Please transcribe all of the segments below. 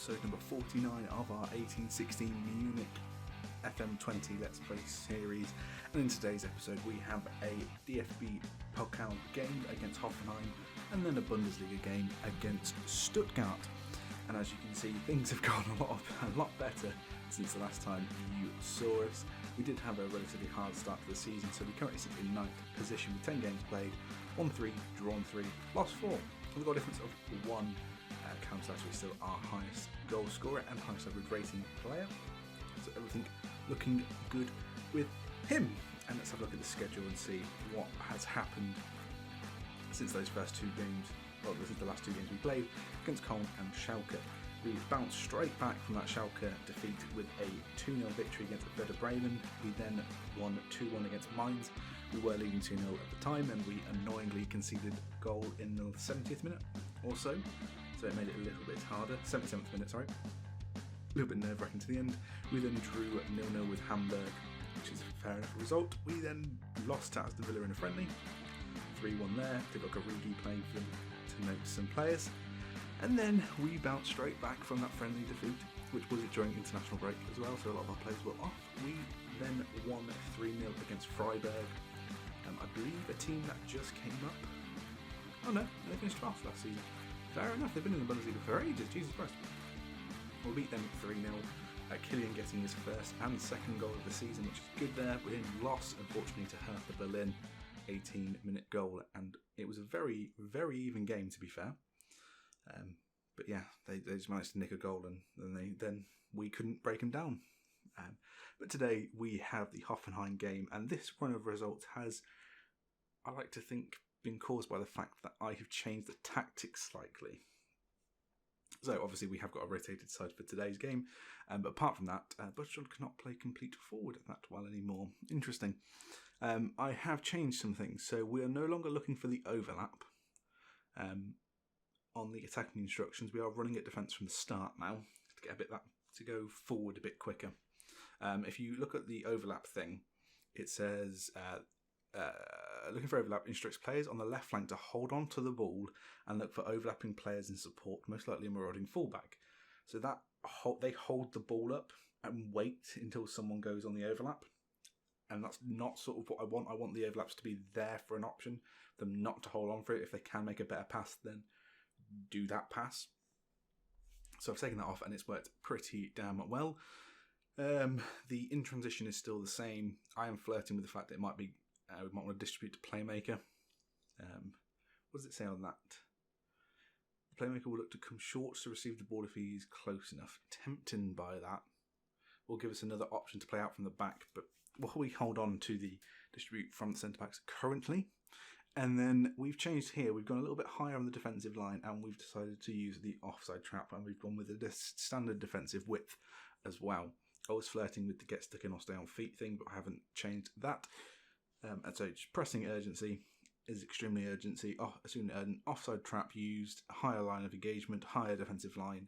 episode number 49 of our 1816 Munich FM20 Let's Play series, and in today's episode we have a DFB-Pokal game against Hoffenheim and then a Bundesliga game against Stuttgart. And as you can see, things have gone a lot better since the last time you saw us. We did have a relatively hard start to the season, so we currently sit in 9th position with 10 games played, won 3, drawn 3, lost 4. We've got a difference of 1. Callum is still our highest goal scorer and highest average rating player, so everything looking good with him. And let's have a look at the schedule and see what has happened since those first 2 games. Well, this is the last 2 games we played against Köln and Schalke. We've bounced straight back from that Schalke defeat with a 2-0 victory against Werder Bremen. We then won 2-1 against Mainz. We were leading 2-0 at the time, and we annoyingly conceded a goal in the 70th minute or so it made it a little bit harder. 77th minute, sorry. A little bit nerve-wracking to the end. We then drew 0-0 with Hamburg, which is a fair enough result. We then lost to Aston Villa in a friendly. 3-1 there. They've got Origi playing for them to note some players. And then we bounced straight back from that friendly defeat, which was during international break as well, so a lot of our players were off. We then won 3-0 against Freiburg. I believe a team that just came up. Oh no, they finished 12th last season. Fair enough, they've been in the Bundesliga for ages, Jesus Christ. We'll beat them 3-0. Killian getting his first and second goal of the season, which is good there. We didn't loss, unfortunately, to Hertha Berlin. 18-minute goal, and it was a very, very even game, to be fair. But yeah, they just managed to nick a goal, and then we couldn't break them down. But today we have the Hoffenheim game, and this run of results has, I like to think, been caused by the fact that I have changed the tactics slightly. So obviously we have got a rotated side for today's game, but apart from that, Butchon cannot play complete forward that well anymore. Interesting. I have changed some things, so we are no longer looking for the overlap. On the attacking instructions, we are running at defence from the start now to get to go forward a bit quicker. If you look at the overlap thing, it says looking for overlap instructs players on the left flank to hold on to the ball and look for overlapping players in support, most likely a marauding fullback. So that they hold the ball up and wait until someone goes on the overlap. And that's not sort of what I want. I want the overlaps to be there for an option, them not to hold on for it. If they can make a better pass, then do that pass. So I've taken that off, and it's worked pretty damn well. The in transition is still the same. I am flirting with the fact that it might be we might want to distribute to playmaker. What does it say on that? The playmaker will look to come short to receive the ball if he's close enough. Tempting by that will give us another option to play out from the back, but while we hold on to the distribute from the centre backs currently. And then we've changed here. We've gone a little bit higher on the defensive line, and we've decided to use the offside trap, and we've gone with a standard defensive width as well. I was flirting with the get stuck in or stay on feet thing, but I haven't changed that. And so just pressing urgency is extremely urgency. Soon an offside trap used, a higher line of engagement, higher defensive line,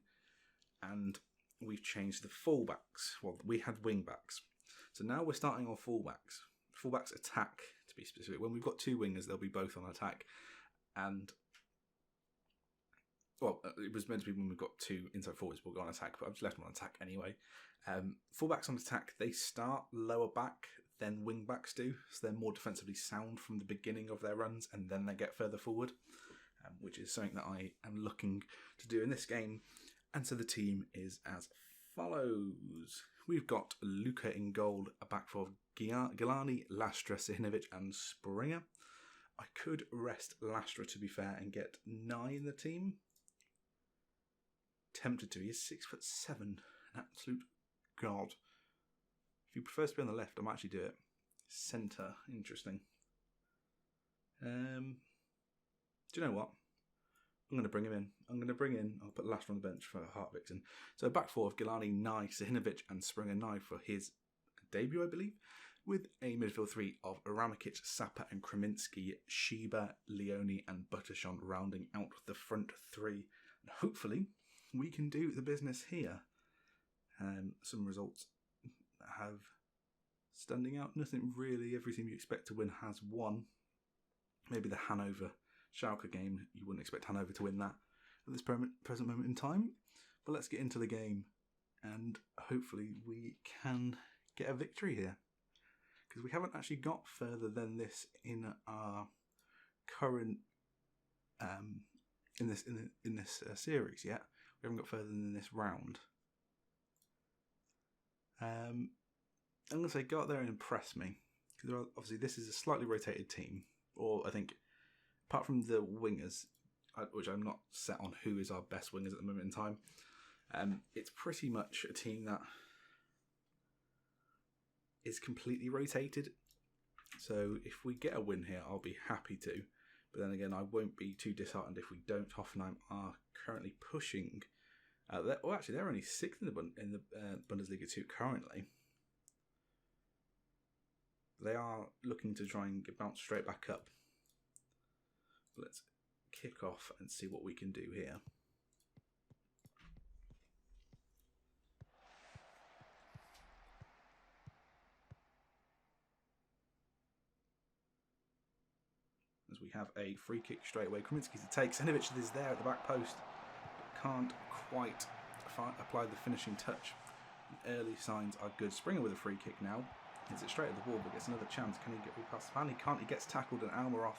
and we've changed the fullbacks. Well, we had wing backs. So now we're starting on fullbacks. Fullbacks attack, to be specific. When we've got 2 wingers, they'll be both on attack. And, well, it was meant to be when we've got 2 inside forwards, we'll go on attack, but I've just left them on attack anyway. Fullbacks on attack, they start lower back than wing backs do. So they're more defensively sound from the beginning of their runs, and then they get further forward, which is something that I am looking to do in this game. And so the team is as follows. We've got Luca in goal, a back four of Gilani, Lastra, Sihinovic and Springer. I could rest Lastra, to be fair, and get 9 in the team. Tempted to. He is 6'7", an absolute god. If he prefers to be on the left, I might actually do it. Centre, interesting. Do you know what? I'm going to bring him in. I'll put Lastra on the bench for Hartvigsen. So back four of Gilani, Nye, Sihinovic and Springer. Nye for his debut, I believe, with a midfield 3 of Ramikic, Sapa and Kreminski, Shiba, Leone and Buttershon rounding out the front 3. And hopefully we can do the business here. Some results have standing out. Nothing really. Everything you expect to win has won. Maybe the Hanover Schalke game, you wouldn't expect Hanover to win that at this present moment in time. But let's get into the game, and hopefully we can get a victory here, because we haven't actually got further than this in our current in this series yet. We haven't got further than this round. I'm going to say go out there and impress me, because obviously this is a slightly rotated team, or I think apart from the wingers, which I'm not set on who is our best wingers at the moment in time, it's pretty much a team that is completely rotated. So if we get a win here, I'll be happy to. But then again, I won't be too disheartened if we don't. Hoffenheim are currently pushing. They're only sixth in the Bundesliga 2 currently. They are looking to try and bounce straight back up. Let's kick off and see what we can do here. As we have a free kick straight away. Kaminsky to take. Senovic is there at the back post, but can't quite apply the finishing touch. The early signs are good. Springer with a free kick now. Hits it straight at the wall, but gets another chance. Can he get past the man? He can't. He gets tackled, and Almiroth,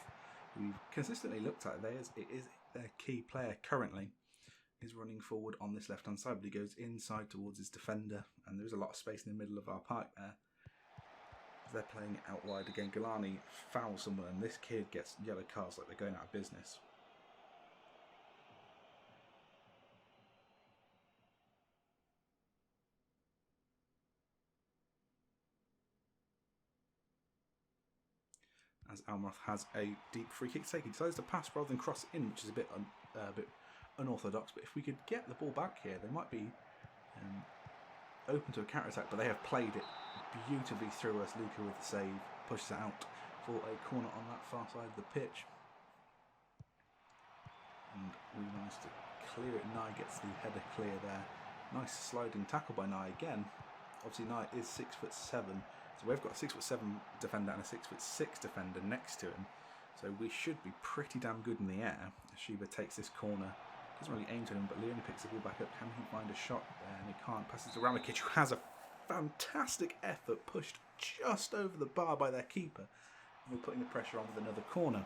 who we've consistently looked at, it is their key player currently, is running forward on this left-hand side, but he goes inside towards his defender, and there's a lot of space in the middle of our park there. They're playing it out wide again. Galani fouls someone, and this kid gets yellow cards like they're going out of business. As Almiroth has a deep free kick to take, he decides to pass rather than cross in, which is a bit unorthodox. But if we could get the ball back here, they might be open to a counter-attack, but they have played it beautifully through us. Luca with the save, pushes it out for a corner on that far side of the pitch. And we managed to clear it. Nye gets the header clear there. Nice sliding tackle by Nye again. Obviously Nye is 6'7", so we've got a 6'7" defender and a 6'6" defender next to him. So we should be pretty damn good in the air. Shiba takes this corner. Doesn't really aim to him, but Leone picks the ball back up. Can he find a shot there? And he can't. Passes to Ramikic, who has a fantastic effort, pushed just over the bar by their keeper. And we're putting the pressure on with another corner,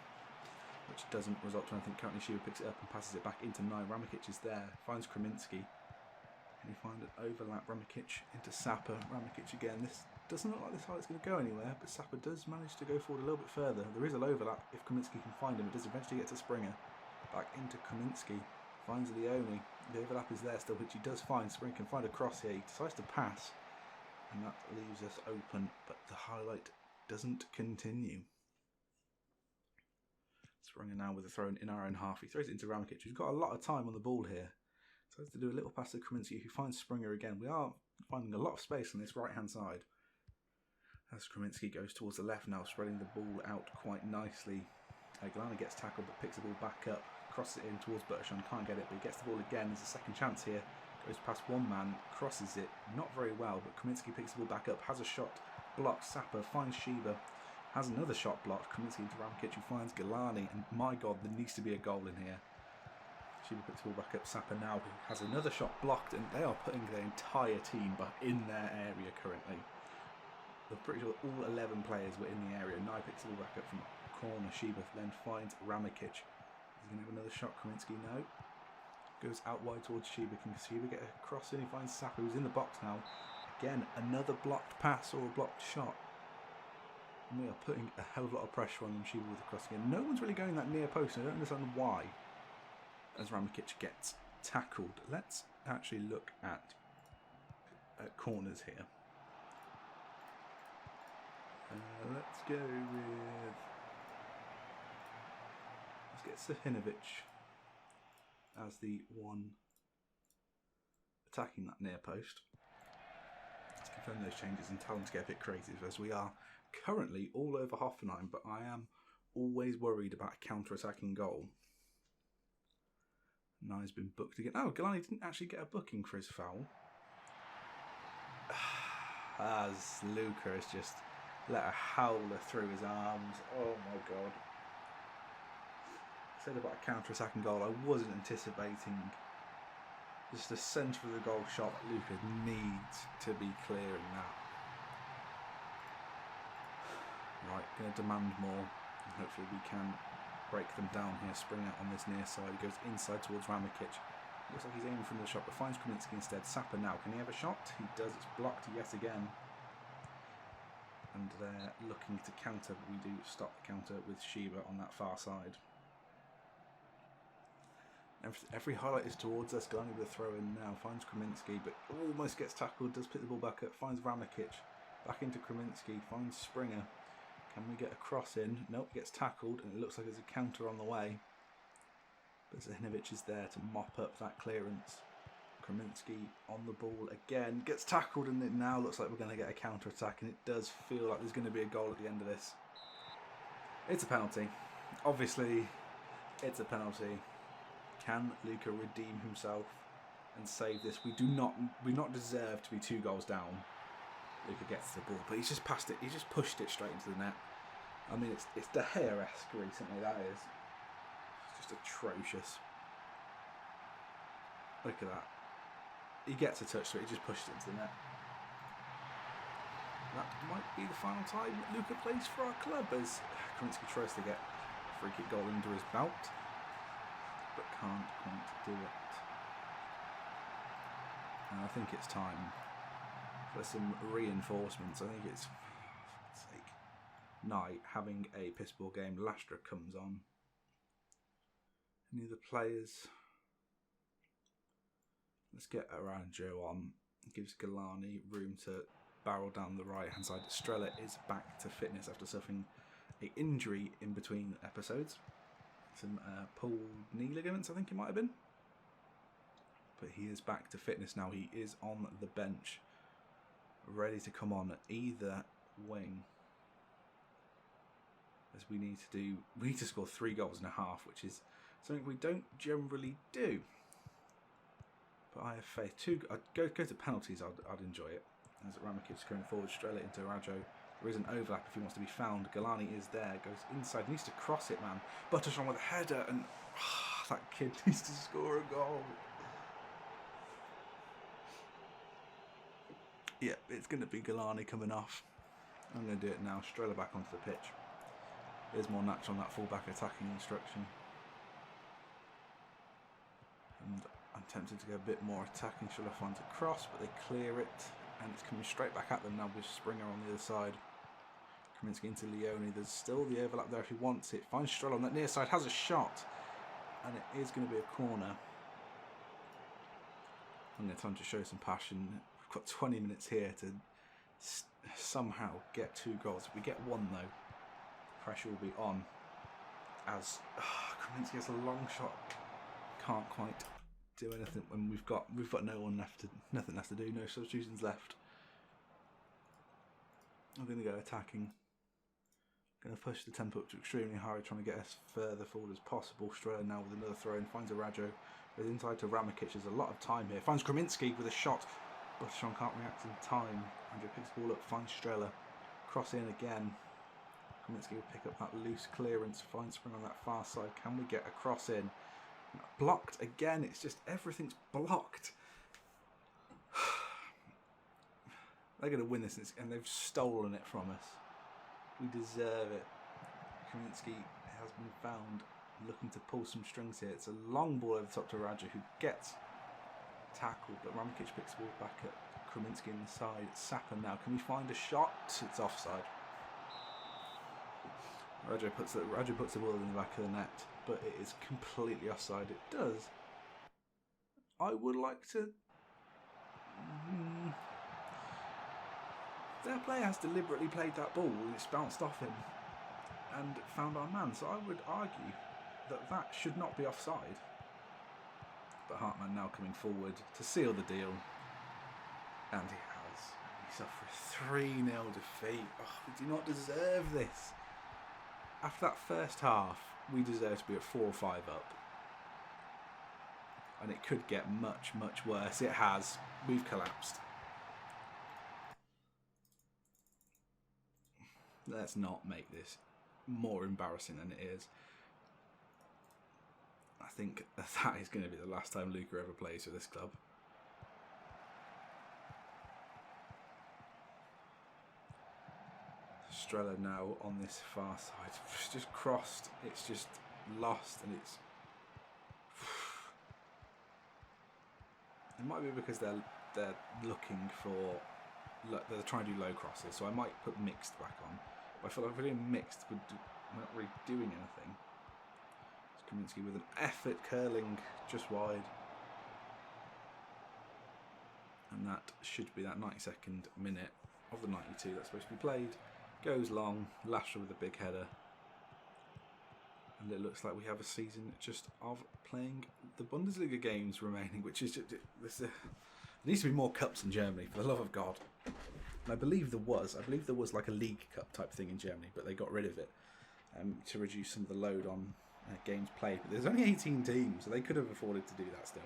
which doesn't result to anything. Currently, Shiba picks it up and passes it back into Nye. Ramikic is there, finds Kraminski. Can he find an overlap? Ramikic into Sapa. Ramikic again. This doesn't look like this highlight's going to go anywhere, but Sapa does manage to go forward a little bit further. There is an overlap if Kraminski can find him. It does eventually get to Springer. Back into Kraminski. Finds Leone. The overlap is there still, which he does find. Springer can find a cross here. He decides to pass, and that leaves us open, but the highlight doesn't continue. Springer now with a throw in our own half. He throws it into Ramikic, who's got a lot of time on the ball here. Decides to do a little pass to Kraminski, who finds Springer again. We are finding a lot of space on this right-hand side. As Kraminski goes towards the left now, spreading the ball out quite nicely. Galani gets tackled, but picks the ball back up. Crosses it in towards Bertschon, can't get it, but he gets the ball again. There's a second chance here. Goes past one man, crosses it, not very well, but Kraminski picks the ball back up, has a shot, blocks Sapa, finds Shiba, has another shot blocked. Kraminski into Ramikic, who finds Galani, and my God, there needs to be a goal in here. Shiba picks the ball back up. Sapa now has another shot blocked, and they are putting their entire team back in their area currently. I'm pretty sure all 11 players were in the area. Nye picks the ball back up from the corner. Shiba then finds Ramikic. Is he going to have another shot? Kraminski, no. Goes out wide towards Shiba. Can Shiba get a cross in? He finds Sapa, who's in the box now. Again, another blocked pass or a blocked shot. And we are putting a hell of a lot of pressure on them. Shiba with the cross again. No one's really going that near post. I don't understand why. As Ramikic gets tackled. Let's actually look at corners here. Let's go with... Let's get Sahinovic as the one attacking that near post. Let's confirm those changes and tell them to get a bit creative, as we are currently all over Hoffenheim, but I am always worried about a counter-attacking goal. Nye's been booked again. Oh, Galani didn't actually get a booking for his foul. As Luca has just let a howler through his arms. Oh my God. I said about a counter-attacking goal, I wasn't anticipating Just the centre of the goal shot. Luka needs to be clearing that. Right, going to demand more. And hopefully we can break them down here. Springer on this near side. He goes inside towards Ramikic. Looks like he's aiming from the shot, but finds Kaminsky instead. Sapper now. Can he have a shot? He does. It's blocked yet again. And they're looking to counter, but we do stop the counter with Shiba on that far side. Every highlight is towards us. Galani with a throw in now. Finds Kaminsky, but almost gets tackled. Does pick the ball back up. Finds Ramikic. Back into Kaminsky. Finds Springer. Can we get a cross in? Nope, gets tackled, and it looks like there's a counter on the way. But Zahinovic is there to mop up that clearance. Kaminsky on the ball again. Gets tackled, and it now looks like we're going to get a counter-attack, and it does feel like there's going to be a goal at the end of this. It's a penalty. Obviously, it's a penalty. Can Luka redeem himself and save this? We do not deserve to be 2 goals down. Luka gets the ball, but he's just passed it. He just pushed it straight into the net. I mean, it's De Gea-esque recently, that is. It's just atrocious. Look at that. He gets a touch, so he just pushed it into the net. That might be the final time Luka plays for our club, as Kaminsky tries to get a free kick goal under his belt, but can't quite do it. And I think it's time for some reinforcements. I think it's, for fuck's sake, night having a piss ball game. Lastra comes on. Any of the players? Let's get Aranjo on. Gives Galani room to barrel down the right hand side. Strela is back to fitness after suffering an injury in between episodes. Some pulled knee ligaments, I think it might have been. But he is back to fitness now. He is on the bench, ready to come on either wing. As we need to score 3 goals and a half, which is something we don't generally do. But I have faith. I'd go to penalties. I'd enjoy it. As Ramikic coming forward, Strela into Rajo. There is an overlap if he wants to be found. Galani is there. Goes inside. Needs to cross it, man. Buttershon with a header, and that kid needs to score a goal. Yeah, it's going to be Galani coming off. I'm going to do it now. Strela back onto the pitch. There's more natural on that fullback attacking instruction. And I'm tempted to go a bit more attacking. Strela finds a cross, but they clear it. And it's coming straight back at them now with Springer on the other side. Kaminsky into Leone. There's still the overlap there if he wants it. Finds Strela on that near side. Has a shot. And it is going to be a corner. I'm going to time to show some passion. We've got 20 minutes here to somehow get 2 goals. If we get 1 though, pressure will be on. As Kaminsky has a long shot. Can't quite do anything when we've got no one left nothing left to do, no substitutions left. I'm going to go attacking. Going to push the tempo up to extremely high, trying to get us further forward as possible. Strela now with another throw in, finds a Rajo. Goes inside to Ramikic. There's a lot of time here. Finds Kaminsky with a shot. Buttershon can't react in time. Andrew picks the ball up, finds Strela. Cross in again. Kaminsky will pick up that loose clearance. Finds Spring on that far side. Can we get a cross in? Blocked again. It's just everything's blocked. They're going to win this, and they've stolen it from us. We deserve it. Kaminsky has been found looking to pull some strings here. It's a long ball over the top to Raja, who gets tackled, but Ramikic picks the ball back at Kaminsky in the side. It's Sapper now. Can we find a shot? It's offside. Raja puts the ball in the back of the net, but it is completely offside. It does. I would like to. Their player has deliberately played that ball and it's bounced off him and found our man. So I would argue that that should not be offside. But Hartman now coming forward to seal the deal. And he has. He suffered a 3-0 defeat. Oh, we do not deserve this. After that first half, we deserve to be at 4 or 5 up. And it could get much, much worse. It has. We've collapsed. Let's not make this more embarrassing than it is. I think that is going to be the last time Luca ever plays for this club. Strella now on this far side. It's just crossed. It's just lost, and it's... It might be because they're looking for... They're trying to do low crosses, so I might put mixed back on. But I feel like if we're doing mixed, we're not really doing anything. It's Kaminsky with an effort, curling just wide. And that should be that 92nd minute of the 92 that's supposed to be played. Goes long, Lasher with a big header. And it looks like we have a season just of playing the Bundesliga games remaining, which is just... there needs to be more cups in Germany, for the love of God. And I believe there was like a League Cup type thing in Germany, but they got rid of it to reduce some of the load on games played. But there's only 18 teams, so they could have afforded to do that still.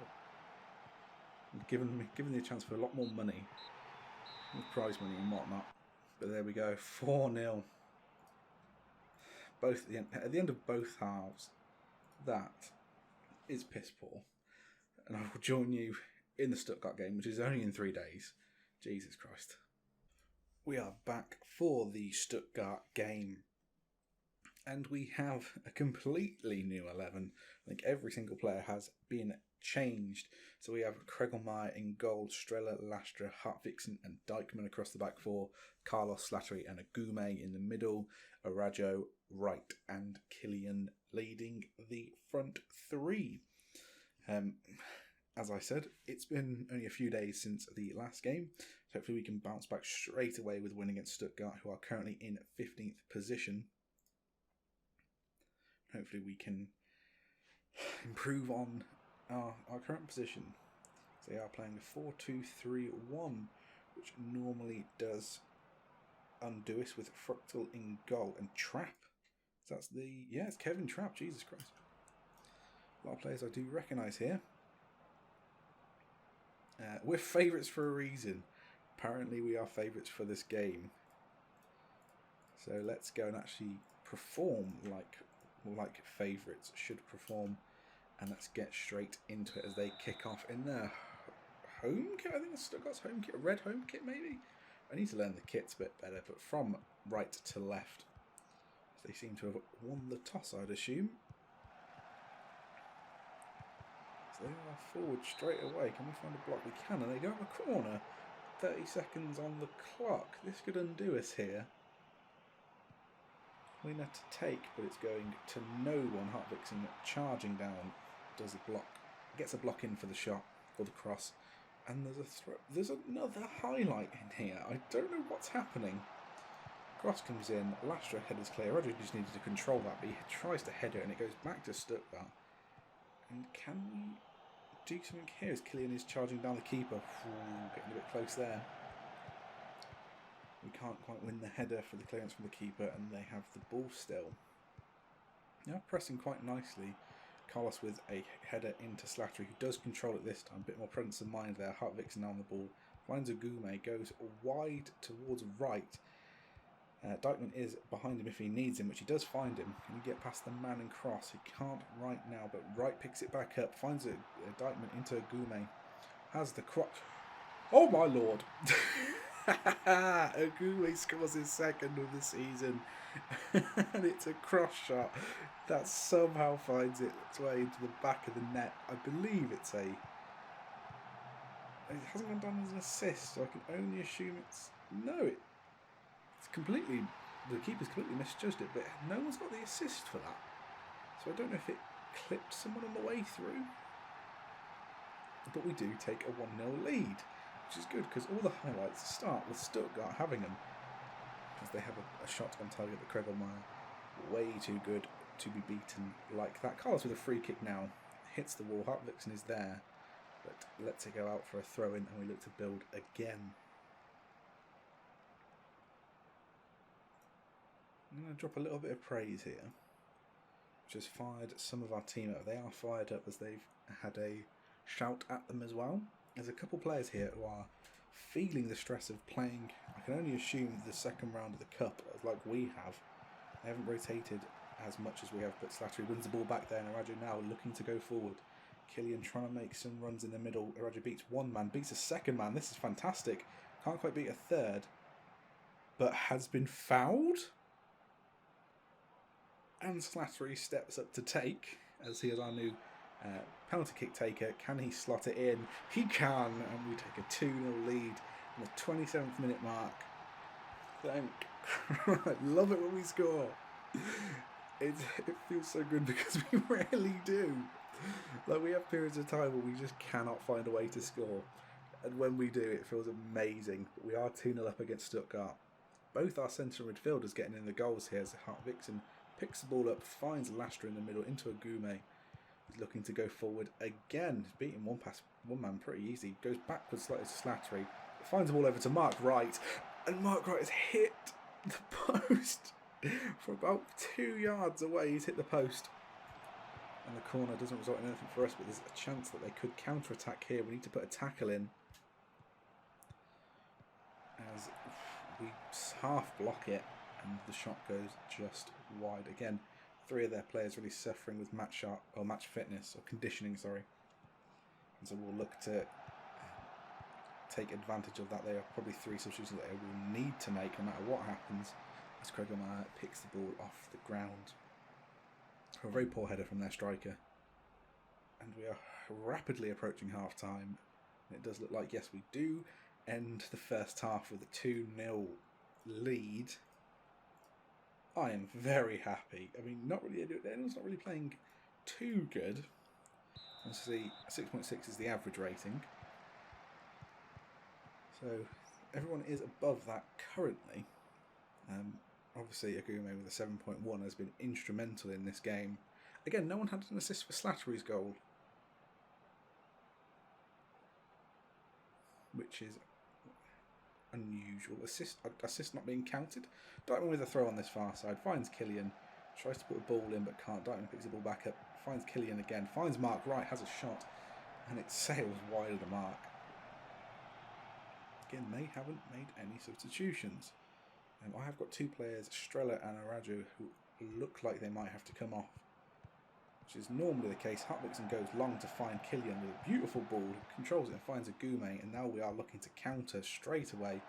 Given the chance for a lot more money, prize money and whatnot. But there we go, 4-0. Both at the end of both halves, that is piss poor. And I will join you in the Stuttgart game, which is only in 3 days. Jesus Christ. We are back for the Stuttgart game. And we have a completely new 11. I think every single player has been changed. So we have Kregelmeyer in goal, Strella, Lastra, Hartvigsen and Dijkman across the back four, Carlos, Slattery and Agume in the middle, Arajo right and Killian leading the front three. As I said, it's been only a few days since the last game, so hopefully we can bounce back straight away with a win against Stuttgart, who are currently in 15th position. Hopefully we can improve on our current position. They are playing a 4-2-3-1, which normally does undo us with Fructal in goal and Trapp. So that's it's Kevin Trapp, Jesus Christ. A lot of players I do recognise here. We're favourites for a reason. Apparently we are favourites for this game. So let's go and actually perform like favourites should perform. And let's get straight into it as they kick off in their home kit. I think it's Stuttgart's home kit, a red home kit maybe. I need to learn the kits a bit better, but from right to left. So they seem to have won the toss, I'd assume. So they are forward straight away. Can we find a block? We can, and they go up a corner. 30 seconds on the clock. This could undo us here. Winner to take, but it's going to no one. Hartvigsen charging down, does a block, gets a block in for the shot, for the cross, and there's a throw. There's another highlight in here. I don't know what's happening. Cross comes in, Lastra headers clear. Roger just needed to control that, but he tries to head it, and it goes back to Stuttgart. And can we do something here as Killian is charging down the keeper? Getting a bit close there. We can't quite win the header for the clearance from the keeper, and they have the ball still. Now pressing quite nicely. Carlos with a header into Slattery, who does control it this time. A bit more presence of mind there. Hartvigsen now on the ball. Finds Agume, goes wide towards right. Dijkman is behind him if he needs him, which he does find him. Can he get past the man and cross? He can't right now, but Wright picks it back up. Finds Dijkman into Agume. Has the cross. Oh my lord! Agume scores his second of the season. And it's a cross shot that somehow finds its way into the back of the net. I believe it's it hasn't gone down as an assist, so I can only assume it's... No, it's completely... The keeper's completely misjudged it, but no one's got the assist for that. So I don't know if it clipped someone on the way through. But we do take a 1-0 lead, which is good because all the highlights start with Stuttgart having them. Because they have a shot on target at Kregelmeyer. Way too good to be beaten like that. Carlos with a free kick now. Hits the wall. Hartvigsen is there. But lets it go out for a throw-in and we look to build again. I'm going to drop a little bit of praise here. Which has fired some of our team up. They are fired up as they've had a shout at them as well. There's a couple players here who are feeling the stress of playing, I can only assume, the second round of the Cup, like we have. They haven't rotated as much as we have, but Slattery wins the ball back there, and Arajo now looking to go forward. Killian trying to make some runs in the middle. Arajo beats one man, beats a second man. This is fantastic. Can't quite beat a third, but has been fouled. And Slattery steps up to take, as he is our new penalty kick taker. Can he slot it in? He can, and we take a 2-0 lead on the 27th minute mark. I love it when we score. It feels so good because we rarely do. Like, we have periods of time where we just cannot find a way to score, and when we do, it feels amazing. But we are 2-0 up against Stuttgart. Both our centre midfielders getting in the goals here, as Hartwigsen picks the ball up, finds Lastra in the middle into Agume. He's looking to go forward again. He's beating one man pretty easy. Goes backwards slightly to Slattery. Finds the ball over to Mark Wright, and Mark Wright has hit the post from about 2 yards away. He's hit the post, and the corner doesn't result in anything for us, but there's a chance that they could counter-attack here. We need to put a tackle in, as we half block it, and the shot goes just wide. Again, 3 of their players really suffering with match fitness, or conditioning, sorry. And so we'll look to take advantage of that. They are probably 3 substitutions that they will need to make no matter what happens, as Kregelmeier picks the ball off the ground. A very poor header from their striker. And we are rapidly approaching half-time. And it does look like, yes, we do end the first half with a 2-0 lead. I am very happy. I mean, anyone's not really playing too good. Obviously, 6.6 is the average rating. So everyone is above that currently. Obviously, Agume with a 7.1 has been instrumental in this game. Again, no one had an assist for Slattery's goal, which is unusual. Assist not being counted. Dykeman with a throw on this far side, finds Killian, tries to put a ball in but can't. Dykeman picks the ball back up, finds Killian again, finds Mark Wright, has a shot, and it sails wide of the mark. Again, they haven't made any substitutions. I have got 2 players, Strella and Arajo, who look like they might have to come off, which is normally the case. Hartwigsen goes long to find Killian with a beautiful ball, controls it and finds Agume, and now we are looking to counter straight away.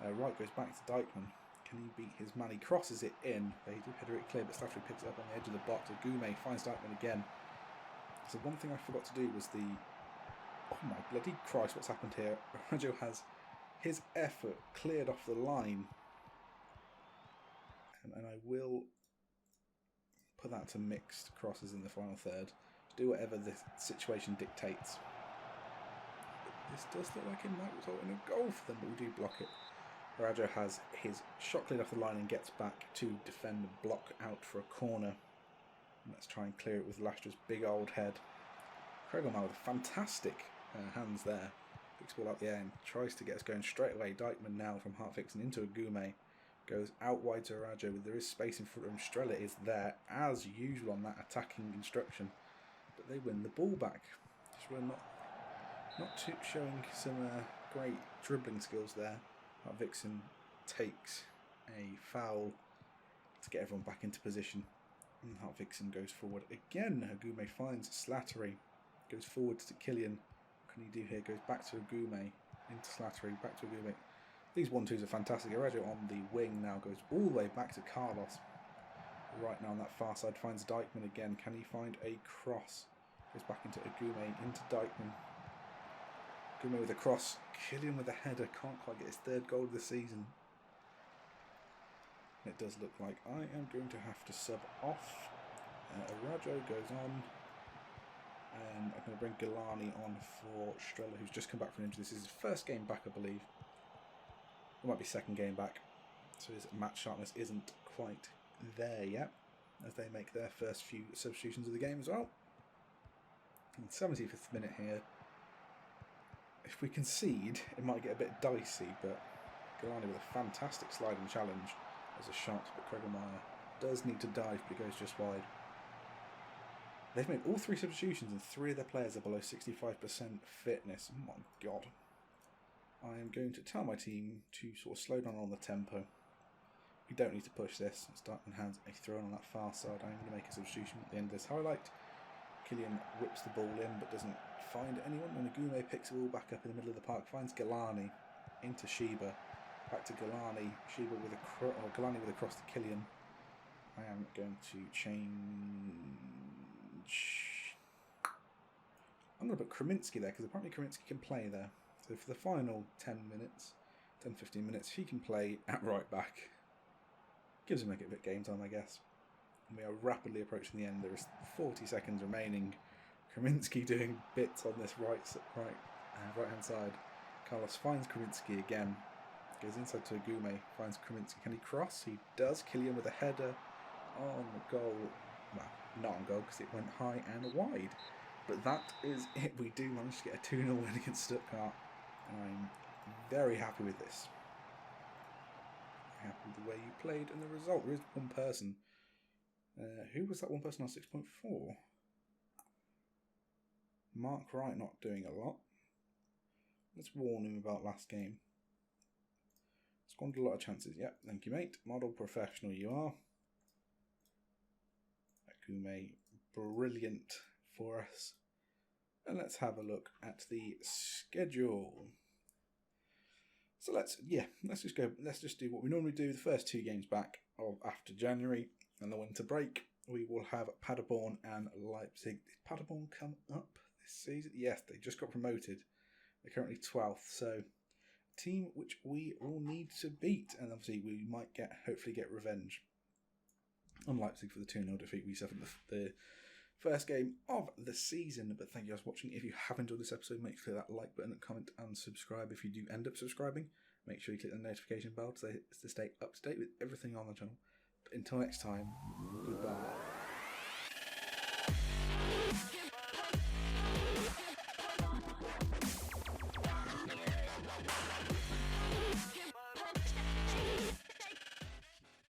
Wright goes back to Dykeman. Can he beat his man? He crosses it in. They do header it clear, but Slattery picks it up on the edge of the box. Agume finds Dykeman again. So one thing I forgot to do was oh my bloody Christ, what's happened here? Arajo has his effort cleared off the line. And I will put that to mixed crosses in the final third. Do whatever the situation dictates. But this does look like it might result in a goal for them, but we do block it. Arajo has his shot cleared off the line and gets back to defend and block out for a corner. And let's try and clear it with Lastra's big old head. Kregelmeier with fantastic hands there. Picks the ball out the air and tries to get us going straight away. Dykeman now from Hartwigsen into Agume. Goes out wide to Arajo, there is space in front of him. Strella is there as usual on that attacking instruction, but they win the ball back. So we're not showing some great dribbling skills there. Hartwigsen takes a foul to get everyone back into position, and Hartwigsen goes forward again. Agume finds Slattery, goes forward to Killian. What can he do here? Goes back to Agume, into Slattery, back to Agume. These 1-2s are fantastic. Arajo on the wing now goes all the way back to Carlos. Right now on that far side finds Dykeman again. Can he find a cross? Goes back into Agume, into Dykeman. Agume with a cross. Killian with a header. Can't quite get his 3rd goal of the season. It does look like I am going to have to sub off. Arajo goes on. And I'm going to bring Galani on for Strella, who's just come back from injury. This is his first game back, I believe. It might be 2nd game back, so his match sharpness isn't quite there yet, as they make their first few substitutions of the game as well. In the 75th minute here, if we concede, it might get a bit dicey, but Galani with a fantastic sliding challenge as a shot, but Kregelmeier does need to dive, but he goes just wide. They've made all 3 substitutions, and 3 of their players are below 65% fitness. Oh my god. I am going to tell my team to sort of slow down on the tempo. We don't need to push this. Starkman has a throw on that far side. I'm going to make a substitution at the end of this highlight. Killian whips the ball in but doesn't find anyone. And Agume picks the ball back up in the middle of the park. Finds Galani into Sheba. Back to Galani. Sheba with Galani with a cross to Killian. I am going to change. I'm going to put Kraminski there because apparently Kraminski can play there. So for the final 10-15 minutes, he can play at right back. Gives him a bit of game time, I guess. And we are rapidly approaching the end. There is 40 seconds remaining. Kraminski doing bits on this right-hand side. Carlos finds Kraminski again. Goes inside to Agume. Finds Kraminski. Can he cross? He does. Killian with a header on goal. Well, not on goal because it went high and wide. But that is it. We do manage to get a 2-0 win against Stuttgart. And I'm very happy with this. Happy with the way you played and the result. There is one person. Who was that one person on 6.4? Mark Wright not doing a lot. Let's warn him about last game. Squandered a lot of chances. Yep, thank you, mate. Model professional you are. Agume, brilliant for us. And let's have a look at the schedule. So let's just do what we normally do. The first 2 games back of after January and the winter break. We will have Paderborn and Leipzig. Did Paderborn come up this season? Yes, they just got promoted. They're currently 12th, so a team which we will need to beat, and obviously we might hopefully get revenge on Leipzig for the 2-0 defeat we suffered in the first game of the season. But thank you guys for watching. If you have enjoyed this episode, make sure to click that like button, comment and subscribe. If you do end up subscribing, make sure you click the notification bell to stay up to date with everything on the channel. But until next time, goodbye.